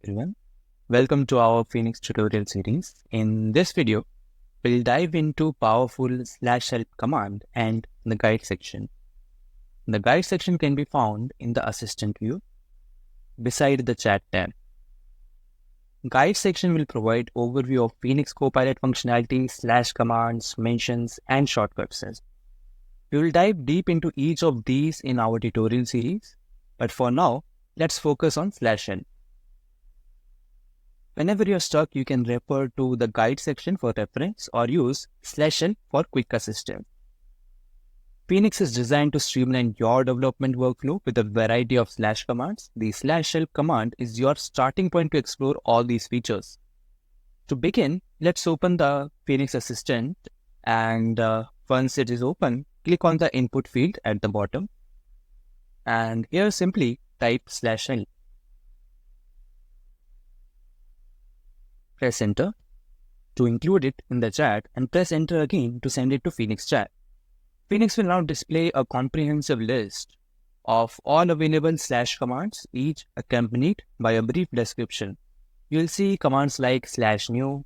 everyone. Welcome to our Fynix tutorial series. In this video, we'll dive into powerful /help command and the guide section. The guide section can be found in the assistant view beside the chat tab. Guide section will provide overview of Fynix Copilot functionality, /commands, mentions, and shortcuts. We will dive deep into each of these in our tutorial series, but for now, let's focus on /help. Whenever you're stuck, you can refer to the guide section for reference or use /help for quick assistance. Fynix is designed to streamline your development workflow with a variety of /commands. The /help command is your starting point to explore all these features. To begin, let's open the Fynix Assistant, and once it is open, click on the input field at the bottom. And here simply type /help. Press enter to include it in the chat and press enter again to send it to Fynix chat. Fynix will now display a comprehensive list of all available /commands, each accompanied by a brief description. You'll see commands like /new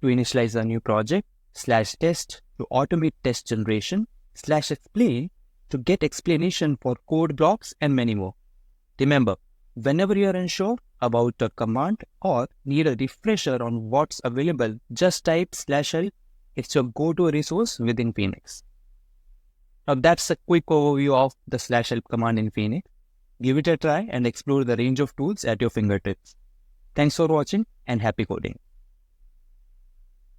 to initialize a new project, /test to automate test generation, /explain to get explanation for code blocks, and many more. Remember, whenever you are unsure about a command or need a refresher on what's available, just type /help. It's your go-to resource within Fynix. Now that's a quick overview of the /help command in Fynix. Give it a try and explore the range of tools at your fingertips. Thanks for watching and happy coding.